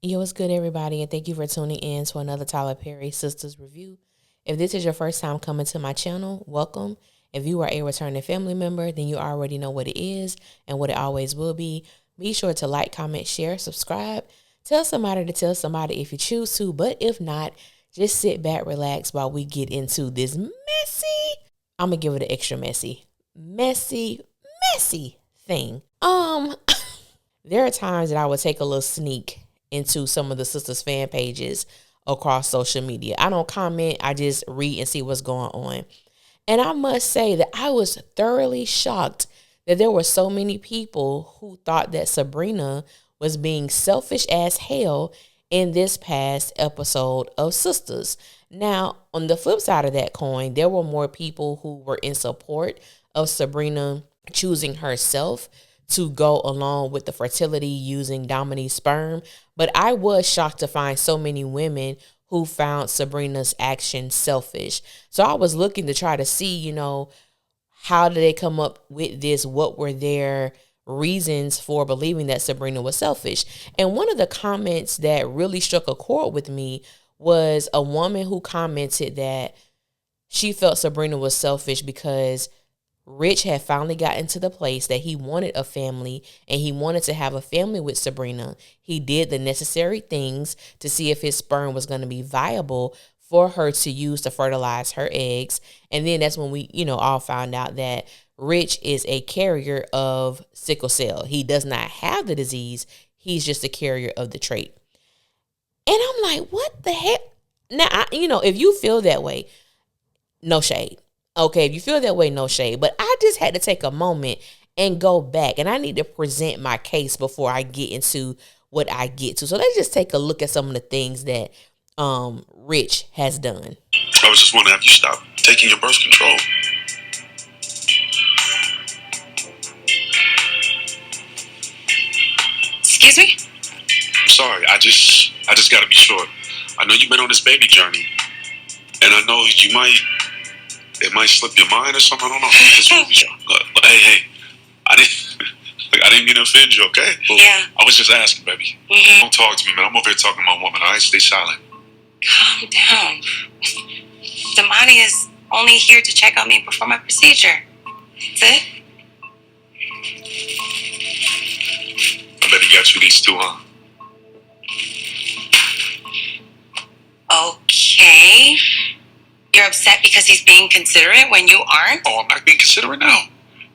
Yo, what's good, everybody, and thank you for tuning in to another Tyler Perry Sistas review. If this is your first time coming to my channel, welcome. If you are a returning family member, then you already know what it is and what it always will be. Be sure to like, comment, share, subscribe. Tell somebody to tell somebody if you choose to, but if not, just sit back, relax while we get into this I'm going to give it an extra messy thing. There are times that I would take a little sneak into some of the Sistas fan pages across social media. I don't comment, I just read and see what's going on. And I must say that I was thoroughly shocked that there were so many people who thought that Sabrina was being selfish as hell in this past episode of Sistas. Now, on the flip side of that coin, there were more people who were in support of Sabrina choosing herself to go along with the fertility using Dominique's sperm. But I was shocked to find so many women who found Sabrina's action selfish. So I was looking to try to see, how did they come up with this? What were their reasons for believing that Sabrina was selfish? And one of the comments that really struck a chord with me was a woman who commented that she felt Sabrina was selfish because Rich had finally gotten to the place that he wanted a family and he wanted to have a family with Sabrina. He did the necessary things to see if his sperm was going to be viable for her to use to fertilize her eggs. And then that's when we, all found out that Rich is a carrier of sickle cell. He does not have the disease. He's just a carrier of the trait. And I'm like, what the heck? Now, if you feel that way, no shade. Okay, if you feel that way, no shade. But I just had to take a moment and go back. And I need to present my case before I get into what I get to. So let's just take a look at some of the things that Rich has done. I was just wondering, have you stopped taking your birth control? Excuse me? Sorry, I just got to be sure. I know you've been on this baby journey. And I know it might slip your mind or something. I don't know. Hey, I didn't mean to offend you, okay? Well, yeah. I was just asking, baby. Mm-hmm. Don't talk to me, man. I'm over here talking to my woman, all right? Stay silent. Calm down. Damani is only here to check on me before my procedure. That's it. I bet he got you these two, huh? Okay. You're upset because he's being considerate when you aren't? Oh, I'm not being considerate now.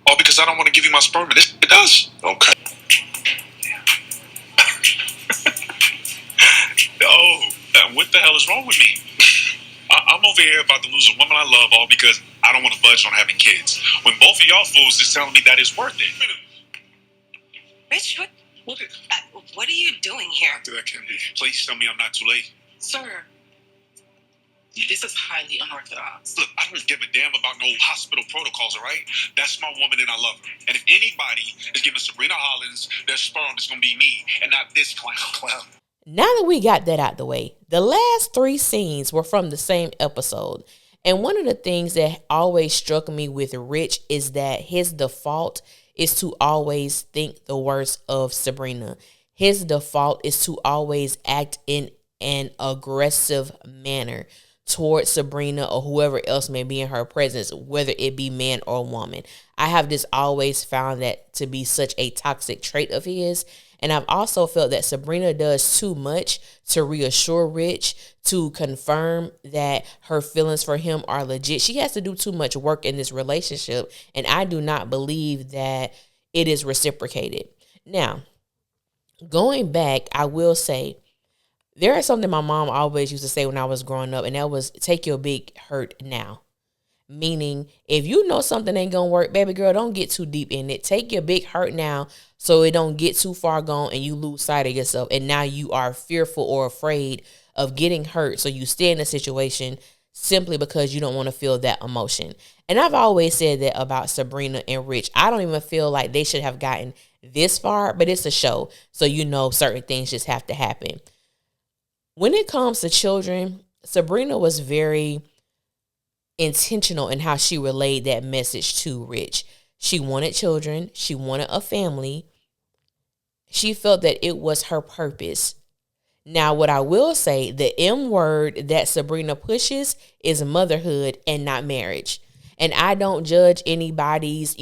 Oh, because I don't want to give you my sperm. It does. Okay. Oh, what the hell is wrong with me? I'm over here about to lose a woman I love all because I don't want to budge on having kids. When both of y'all fools is telling me that it's worth it. Rich, what are you doing here? After that, Candy, please tell me I'm not too late. Sir, this is highly unorthodox. Look, I don't give a damn about no hospital protocols, all right? That's my woman and I love her. And if anybody is giving Sabrina Hollins their sperm, it's going to be me and not this clown. Now that we got that out the way, the last 3 scenes were from the same episode. And one of the things that always struck me with Rich is that his default is to always think the worst of Sabrina. His default is to always act in an aggressive manner towards Sabrina or whoever else may be in her presence, whether it be man or woman. I have just always found that to be such a toxic trait of his. And I've also felt that Sabrina does too much to reassure Rich, to confirm that her feelings for him are legit. She has to do too much work in this relationship, and I do not believe that it is reciprocated. Now, going back, I will say, there is something my mom always used to say when I was growing up, and that was, take your big hurt now. Meaning, if you know something ain't gonna work, baby girl, don't get too deep in it. Take your big hurt now so it don't get too far gone and you lose sight of yourself. And now you are fearful or afraid of getting hurt. So you stay in a situation simply because you don't want to feel that emotion. And I've always said that about Sabrina and Rich. I don't even feel like they should have gotten this far, but it's a show. So certain things just have to happen. When it comes to children, Sabrina was very intentional in how she relayed that message to Rich. She wanted children. She wanted a family. She felt that it was her purpose. Now, what I will say, the M word that Sabrina pushes is motherhood and not marriage. And I don't judge anybody's,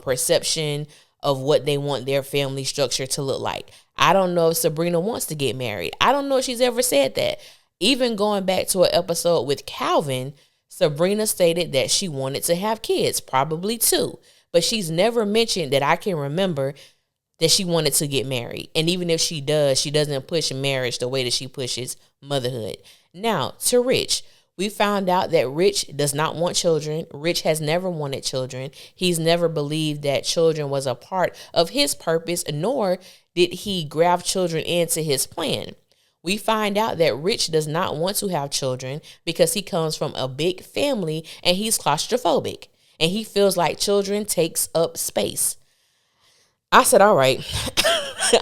perception of what they want their family structure to look like. I don't know if Sabrina wants to get married. I don't know if she's ever said that. Even going back to an episode with Calvin, Sabrina stated that she wanted to have kids, probably two. But she's never mentioned that I can remember that she wanted to get married. And even if she does, she doesn't push marriage the way that she pushes motherhood. Now, to Rich. We found out that Rich does not want children. Rich has never wanted children. He's never believed that children was a part of his purpose, nor did he grab children into his plan. We find out that Rich does not want to have children because he comes from a big family and he's claustrophobic. And he feels like children takes up space. I said, all right,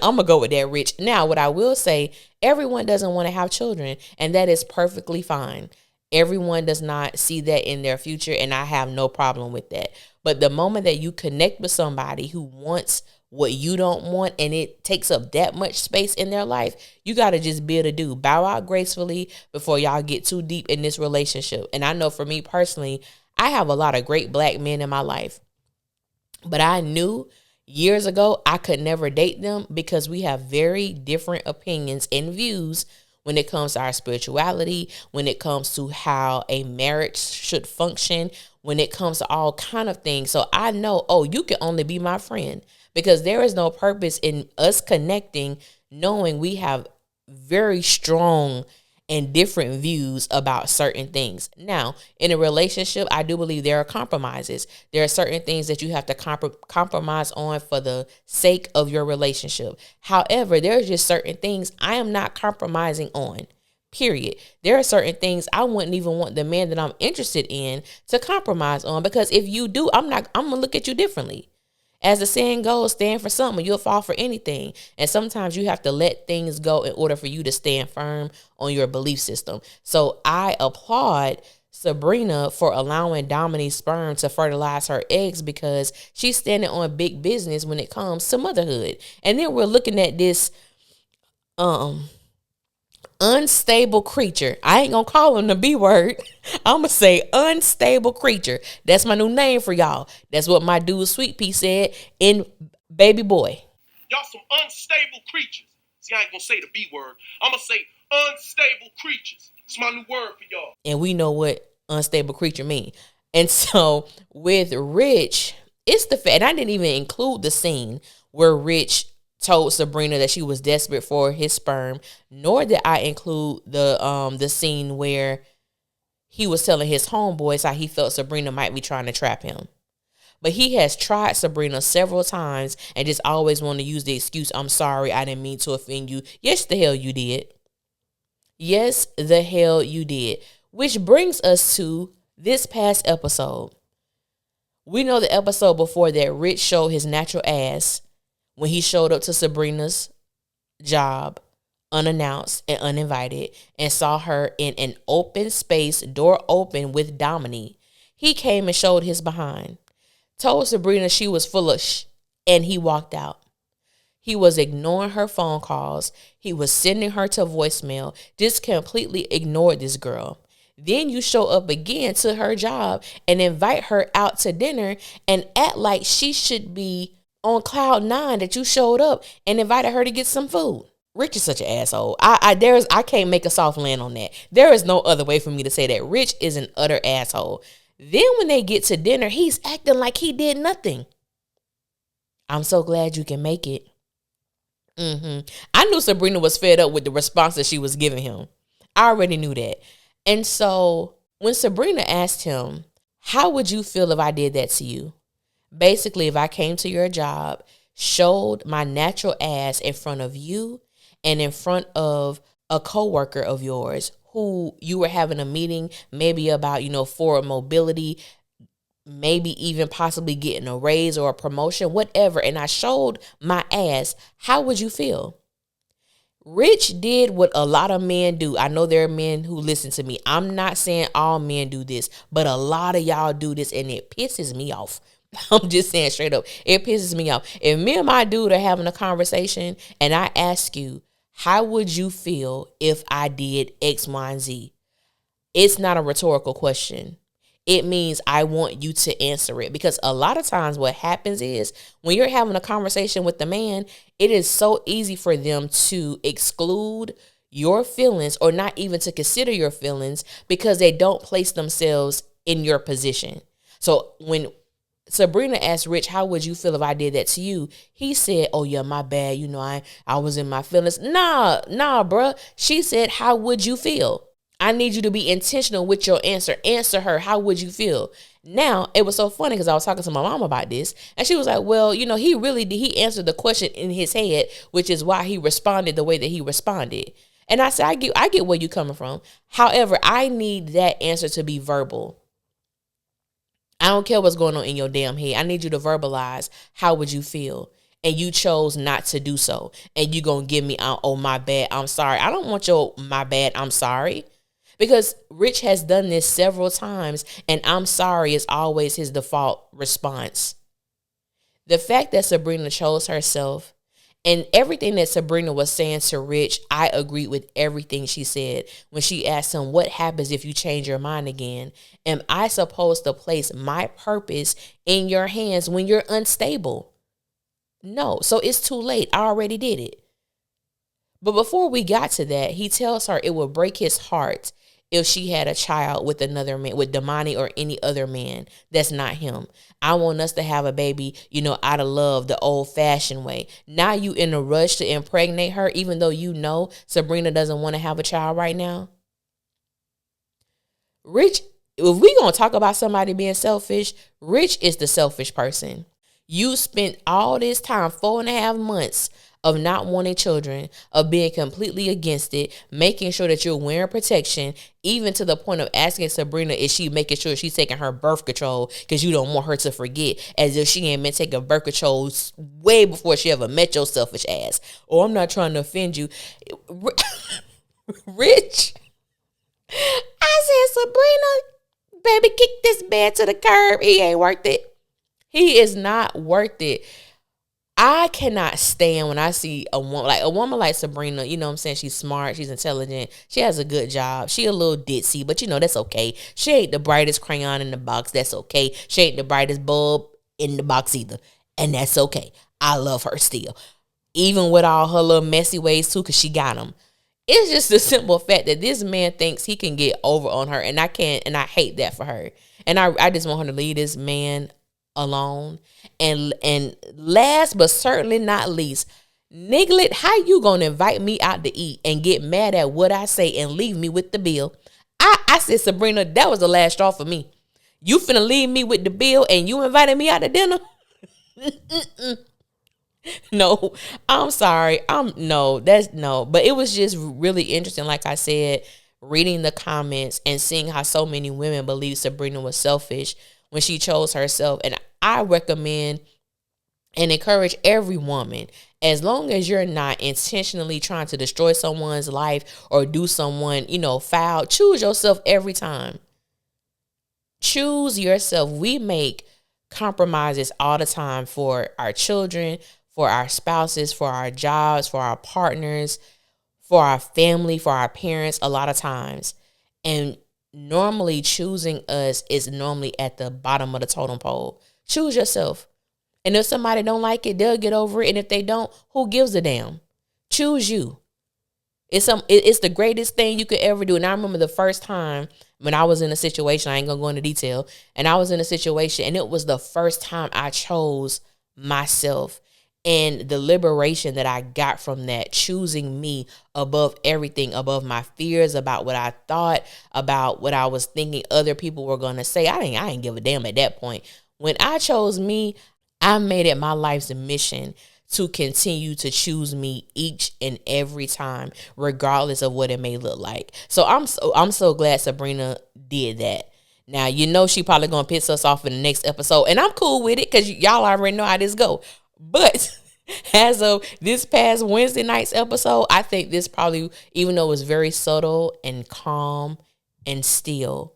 I'm going to go with that, Rich. Now, what I will say, everyone doesn't want to have children, and that is perfectly fine. Everyone does not see that in their future, and I have no problem with that. But the moment that you connect with somebody who wants what you don't want and it takes up that much space in their life, you got to just be able to bow out gracefully before y'all get too deep in this relationship. And I know for me personally, I have a lot of great black men in my life, but I knew years ago I could never date them because we have very different opinions and views when it comes to our spirituality, when it comes to how a marriage should function, when it comes to all kind of things. So I know, you can only be my friend because there is no purpose in us connecting knowing we have very strong and different views about certain things. Now, in a relationship, I do believe there are compromises. There are certain things that you have to compromise on for the sake of your relationship. However, there are just certain things I am not compromising on, period. There are certain things I wouldn't even want the man that I'm interested in to compromise on, because if you do, I'm going to look at you differently. As the saying goes, stand for something, you'll fall for anything. And sometimes you have to let things go in order for you to stand firm on your belief system. So I applaud Sabrina for allowing Dominique's sperm to fertilize her eggs because she's standing on big business when it comes to motherhood. And then we're looking at this unstable creature. I ain't gonna call him the B word. I'm gonna say unstable creature. That's my new name for y'all. That's what my dude Sweet Pea said in Baby Boy. Y'all some unstable creatures. See, I ain't gonna say the B word. I'm gonna say unstable creatures. It's my new word for y'all. And we know what unstable creature mean. And so with Rich, it's the fact, and I didn't even include the scene where Rich told Sabrina that she was desperate for his sperm, nor did I include the scene where he was telling his homeboys how he felt Sabrina might be trying to trap him. But he has tried Sabrina several times and just always want to use the excuse, I'm sorry, I didn't mean to offend you. Yes, the hell you did. Yes, the hell you did. Which brings us to this past episode. We know the episode before that Rich showed his natural ass when he showed up to Sabrina's job unannounced and uninvited and saw her in an open space, door open with Dominique. He came and showed his behind, told Sabrina she was full of and he walked out. He was ignoring her phone calls. He was sending her to voicemail, just completely ignored this girl. Then you show up again to her job and invite her out to dinner and act like she should be on cloud nine that you showed up and invited her to get some food. Rich is such an asshole. I can't make a soft land on that. There is no other way for me to say that. Rich is an utter asshole. Then when they get to dinner, he's acting like he did nothing. I'm so glad you can make it. I knew Sabrina was fed up with the responses she was giving him. I already knew that. And so when Sabrina asked him, how would you feel if I did that to you? Basically, if I came to your job, showed my natural ass in front of you and in front of a coworker of yours who you were having a meeting, maybe about, forward mobility, maybe even possibly getting a raise or a promotion, whatever, and I showed my ass, how would you feel? Rich did what a lot of men do. I know there are men who listen to me. I'm not saying all men do this, but a lot of y'all do this and it pisses me off. I'm just saying straight up, it pisses me off. If me and my dude are having a conversation and I ask you, how would you feel if I did X, Y, and Z? It's not a rhetorical question. It means I want you to answer it, because a lot of times what happens is when you're having a conversation with the man, it is so easy for them to exclude your feelings or not even to consider your feelings because they don't place themselves in your position. So when Sabrina asked Rich, how would you feel if I did that to you? He said, oh yeah, my bad. I was in my feelings. Nah, bruh. She said, how would you feel? I need you to be intentional with your answer. Answer her, how would you feel? Now, it was so funny because I was talking to my mom about this, and she was like, well, he really did. He answered the question in his head, which is why he responded the way that he responded. And I said, I get where you're coming from. However, I need that answer to be verbal. I don't care what's going on in your damn head. I need you to verbalize, how would you feel? And you chose not to do so. And you going to give me, oh, my bad, I'm sorry. I don't want your, my bad, I'm sorry. Because Rich has done this several times, and I'm sorry is always his default response. The fact that Sabrina chose herself, and everything that Sabrina was saying to Rich, I agree with everything she said. When she asked him, what happens if you change your mind again? Am I supposed to place my purpose in your hands when you're unstable? No. So it's too late. I already did it. But before we got to that, he tells her it would break his heart if she had a child with another man, with Damani or any other man that's not him. I want us to have a baby, out of love, the old-fashioned way. Now you in a rush to impregnate her, even though Sabrina doesn't want to have a child right now. Rich, if we going to talk about somebody being selfish, Rich is the selfish person. You spent all this time, 4.5 months, of not wanting children, of being completely against it, making sure that you're wearing protection, even to the point of asking Sabrina, is she making sure she's taking her birth control because you don't want her to forget, as if she ain't been taking birth control way before she ever met your selfish ass. Oh, I'm not trying to offend you. Rich, I said, Sabrina, baby, kick this man to the curb. He ain't worth it. He is not worth it. I cannot stand when I see a woman like Sabrina, you know what I'm saying? She's smart, she's intelligent, she has a good job, she a little ditzy, but that's okay. She ain't the brightest crayon in the box, that's okay. She ain't the brightest bulb in the box either, and that's okay. I love her still. Even with all her little messy ways too, because she got them. It's just the simple fact that this man thinks he can get over on her, and I can't, and I hate that for her. And I just want her to leave this man alone. And last but certainly not least, Niglet, how you gonna invite me out to eat and get mad at what I say and leave me with the bill? I said, Sabrina, that was the last straw for me. You finna leave me with the bill and you invited me out to dinner? No, I'm sorry. But it was just really interesting, like I said, reading the comments and seeing how so many women believe Sabrina was selfish when she chose herself. And I recommend and encourage every woman, as long as you're not intentionally trying to destroy someone's life or do someone, foul, choose yourself every time. Choose yourself. We make compromises all the time for our children, for our spouses, for our jobs, for our partners, for our family, for our parents, a lot of times. And normally choosing us is normally at the bottom of the totem pole. Choose yourself. And if somebody don't like it, they'll get over it. And if they don't, who gives a damn? Choose you. It's the greatest thing you could ever do. And I remember the first time when I was in a situation, I ain't gonna go into detail, and I was in a situation, and it was the first time I chose myself. And the liberation that I got from that, choosing me above everything, above my fears, about what I thought, about what I was thinking other people were going to say. I didn't give a damn at that point. When I chose me, I made it my life's mission to continue to choose me each and every time, regardless of what it may look like. So I'm so glad Sabrina did that. Now, she probably going to piss us off in the next episode, and I'm cool with it because y'all already know how this go. But as of this past Wednesday night's episode, I think this probably, even though it was very subtle and calm and still,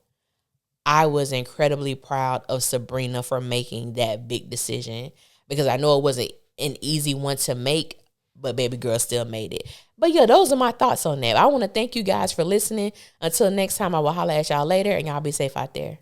I was incredibly proud of Sabrina for making that big decision, because I know it wasn't an easy one to make, but baby girl still made it. But yeah, those are my thoughts on that. I want to thank you guys for listening. Until next time, I will holler at y'all later, and y'all be safe out there.